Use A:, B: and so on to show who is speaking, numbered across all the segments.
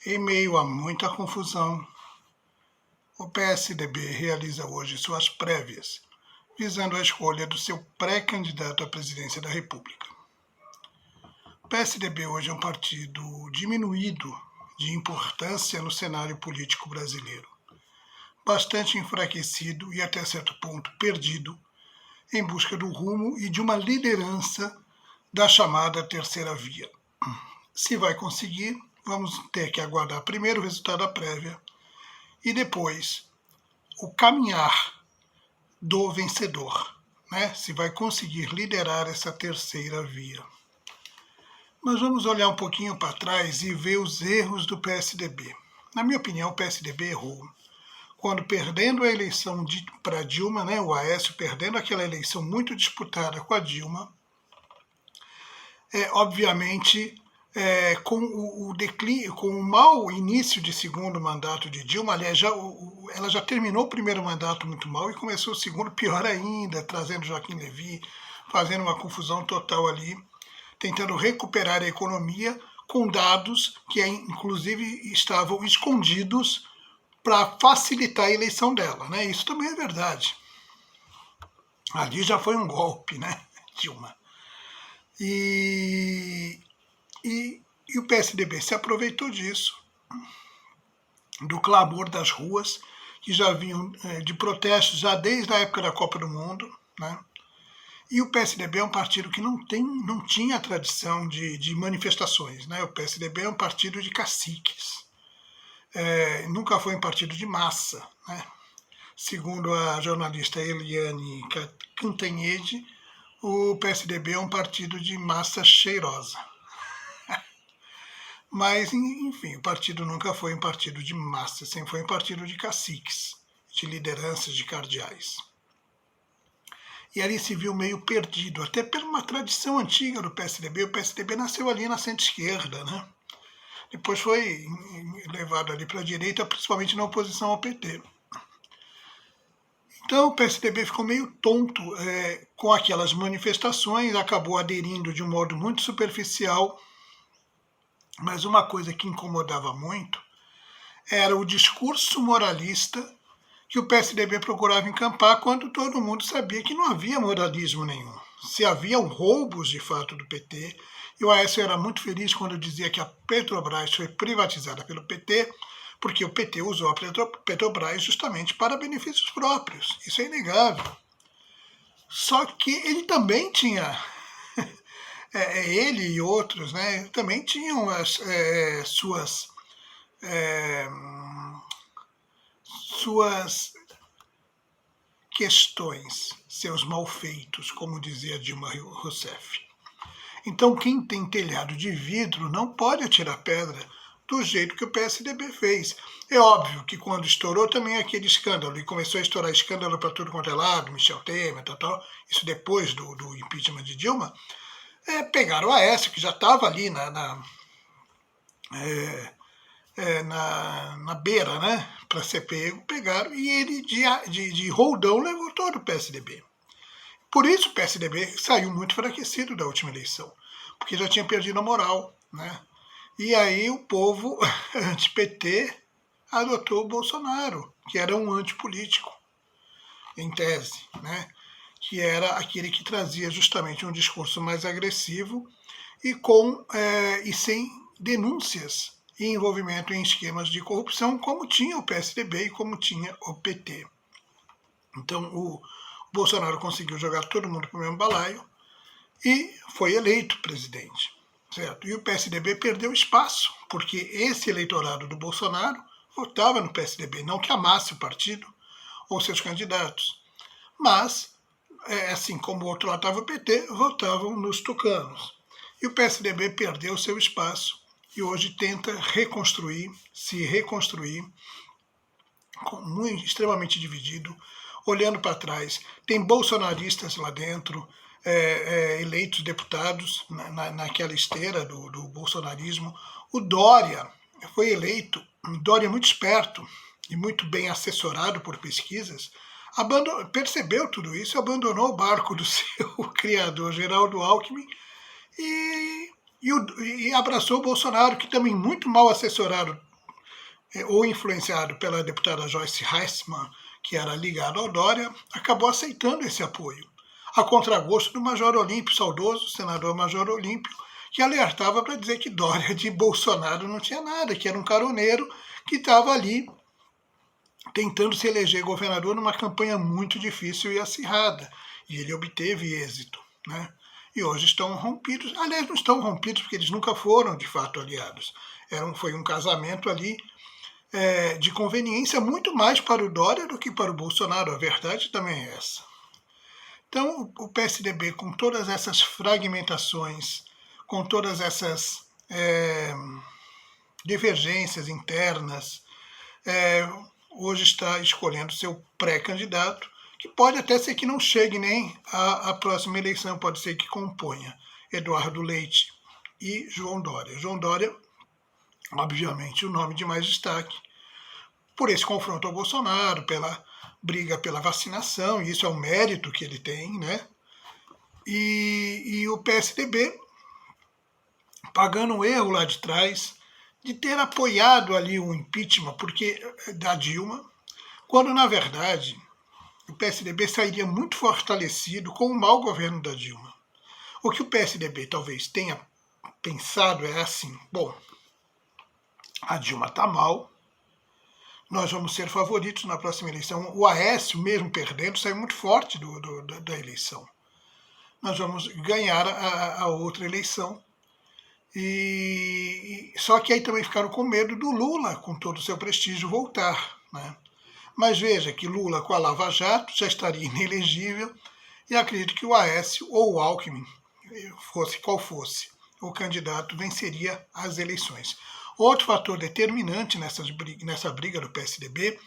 A: Em meio a muita confusão, o PSDB realiza hoje suas prévias, visando a escolha do seu pré-candidato à presidência da República. O PSDB hoje é um partido diminuído de importância no cenário político brasileiro, bastante enfraquecido e até certo ponto perdido, em busca do rumo e de uma liderança da chamada terceira via. Se vai conseguir, vamos ter que aguardar primeiro o resultado da prévia e depois o caminhar do vencedor, né? Se vai conseguir liderar essa terceira via. Mas vamos olhar um pouquinho para trás e ver os erros do PSDB. Na minha opinião, o PSDB errou quando, perdendo a eleição para Dilma, né, o Aécio perdendo aquela eleição muito disputada com a Dilma, obviamente, com o declínio, com o mau início de segundo mandato de Dilma, aliás, ela já terminou o primeiro mandato muito mal e começou o segundo pior ainda, trazendo Joaquim Levy, fazendo uma confusão total ali, tentando recuperar a economia com dados que, inclusive, estavam escondidos para facilitar a eleição dela, né? Isso também é verdade. Ali já foi um golpe, né, Dilma? E o PSDB se aproveitou disso, do clamor das ruas, que já vinham de protestos já desde a época da Copa do Mundo, né? E o PSDB é um partido que não tinha tradição de manifestações, né? O PSDB é um partido de caciques. Nunca foi um partido de massa, né? Segundo a jornalista Eliane Cantanhede, o PSDB é um partido de massa cheirosa. Mas, enfim, o partido nunca foi um partido de massa, sempre foi um partido de caciques, de lideranças, de cardeais. E ali se viu meio perdido, até por uma tradição antiga do PSDB. O PSDB nasceu ali na centro-esquerda, né? Depois foi levado ali para a direita, principalmente na oposição ao PT. Então o PSDB ficou meio tonto com aquelas manifestações, acabou aderindo de um modo muito superficial, mas uma coisa que incomodava muito era o discurso moralista que o PSDB procurava encampar quando todo mundo sabia que não havia moralismo nenhum. Se haviam roubos, de fato, do PT, e o Aécio era muito feliz quando dizia que a Petrobras foi privatizada pelo PT, porque o PT usou a Petrobras justamente para benefícios próprios. Isso é inegável. Só que ele também tinha, ele e outros, né, também tinham as suas questões, seus malfeitos, como dizia Dilma Rousseff. Então, quem tem telhado de vidro não pode atirar pedra do jeito que o PSDB fez. É óbvio que quando estourou também aquele escândalo, e começou a estourar escândalo para tudo quanto é lado, Michel Temer, tal, isso depois do impeachment de Dilma, pegaram o Aécio, que já estava ali na beira, né, para ser pego, pegaram, e ele de roldão levou todo o PSDB. Por isso o PSDB saiu muito enfraquecido da última eleição, porque já tinha perdido a moral, né? E aí o povo anti-PT adotou o Bolsonaro, que era um antipolítico, em tese, né? Que era aquele que trazia justamente um discurso mais agressivo e sem denúncias e envolvimento em esquemas de corrupção, como tinha o PSDB e como tinha o PT. Então o Bolsonaro conseguiu jogar todo mundo para o mesmo balaio e foi eleito presidente. Certo? E o PSDB perdeu espaço, porque esse eleitorado do Bolsonaro votava no PSDB, não que amasse o partido ou seus candidatos, mas, assim como o outro lado estava o PT, votavam nos tucanos. E o PSDB perdeu seu espaço e hoje tenta se reconstruir, extremamente dividido, olhando para trás. Tem bolsonaristas lá dentro, eleitos deputados naquela esteira do bolsonarismo. O Dória foi eleito, um Dória muito esperto e muito bem assessorado por pesquisas, percebeu tudo isso, abandonou o barco do seu criador, Geraldo Alckmin, e abraçou o Bolsonaro, que também muito mal assessorado ou influenciado pela deputada Joyce Heisman, que era ligada ao Dória, acabou aceitando esse apoio, a contragosto do Major Olímpio, saudoso senador Major Olímpio, que alertava para dizer que Dória de Bolsonaro não tinha nada, que era um caroneiro que estava ali tentando se eleger governador numa campanha muito difícil e acirrada. E ele obteve êxito, né? E hoje estão rompidos. Aliás, não estão rompidos porque eles nunca foram, de fato, aliados. Foi um casamento ali de conveniência muito mais para o Dória do que para o Bolsonaro. A verdade também é essa. Então, o PSDB, com todas essas fragmentações, com todas essas divergências internas, hoje está escolhendo seu pré-candidato, que pode até ser que não chegue nem à próxima eleição, pode ser que componha Eduardo Leite e João Dória. João Dória, obviamente, o nome de mais destaque, por esse confronto ao Bolsonaro, pela briga pela vacinação, e isso é um mérito que ele tem, né? E o PSDB, pagando um erro lá de trás, de ter apoiado ali o impeachment da Dilma, quando, na verdade, o PSDB sairia muito fortalecido com o mau governo da Dilma. O que o PSDB talvez tenha pensado é assim, bom, a Dilma está mal, nós vamos ser favoritos na próxima eleição. O Aécio, mesmo perdendo, saiu muito forte da eleição. Nós vamos ganhar a outra eleição. Só que aí também ficaram com medo do Lula, com todo o seu prestígio, voltar, né? Mas veja que Lula, com a Lava Jato, já estaria inelegível, e acredito que o Aécio ou o Alckmin, fosse qual fosse o candidato, venceria as eleições. Outro fator determinante nessa briga do PSDB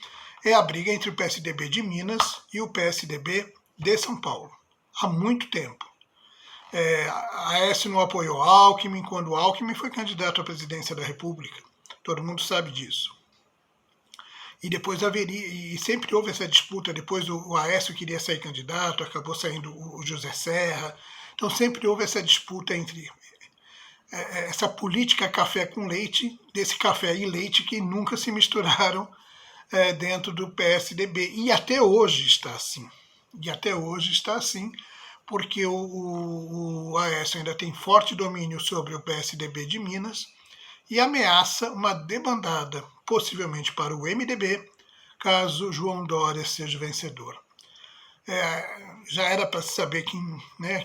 A: é a briga entre o PSDB de Minas e o PSDB de São Paulo. Há muito tempo. A Aécio não apoiou Alckmin quando o Alckmin foi candidato à presidência da República. Todo mundo sabe disso. E depois e sempre houve essa disputa, depois o Aécio queria sair candidato, acabou saindo o José Serra. Então sempre houve essa disputa entre essa política café com leite, desse café e leite que nunca se misturaram dentro do PSDB. E até hoje está assim. Porque o Aécio ainda tem forte domínio sobre o PSDB de Minas e ameaça uma debandada, possivelmente para o MDB, caso João Dória seja vencedor. Já era para saber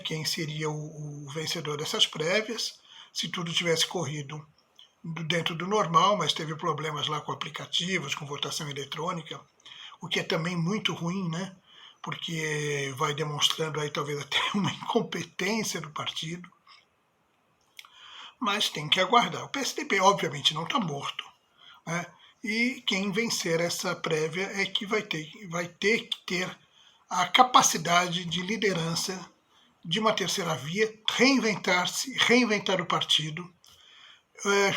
A: quem seria o vencedor dessas prévias, se tudo tivesse corrido dentro do normal, mas teve problemas lá com aplicativos, com votação eletrônica, o que é também muito ruim, né? Porque vai demonstrando aí talvez até uma incompetência do partido. Mas tem que aguardar. O PSDB, obviamente, não está morto, né? E quem vencer essa prévia é que vai ter que ter a capacidade de liderança de uma terceira via, reinventar o partido,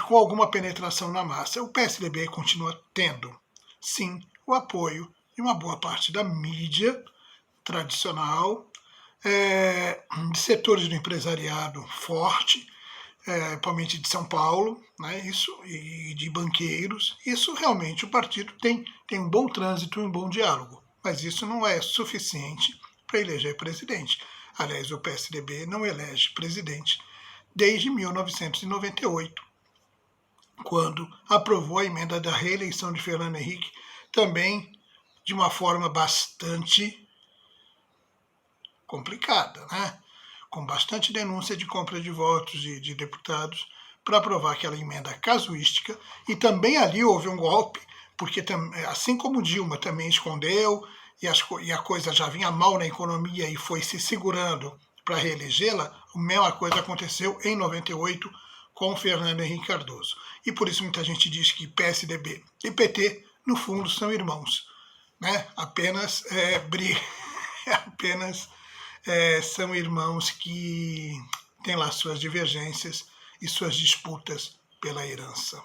A: com alguma penetração na massa. O PSDB continua tendo, sim, o apoio de uma boa parte da mídia tradicional, de setores do empresariado forte, principalmente de São Paulo, né, e de banqueiros. Isso realmente o partido tem um bom trânsito e um bom diálogo, mas isso não é suficiente para eleger presidente. Aliás, o PSDB não elege presidente desde 1998, quando aprovou a emenda da reeleição de Fernando Henrique, também de uma forma bastante complicada, né? Com bastante denúncia de compra de votos de deputados para aprovar aquela emenda casuística. E também ali houve um golpe, porque assim como Dilma também escondeu, e a coisa já vinha mal na economia e foi se segurando para reelegê-la, a mesma coisa aconteceu em 98 com Fernando Henrique Cardoso. E por isso muita gente diz que PSDB e PT, no fundo, são irmãos, né? Apenas são irmãos que têm lá suas divergências e suas disputas pela herança.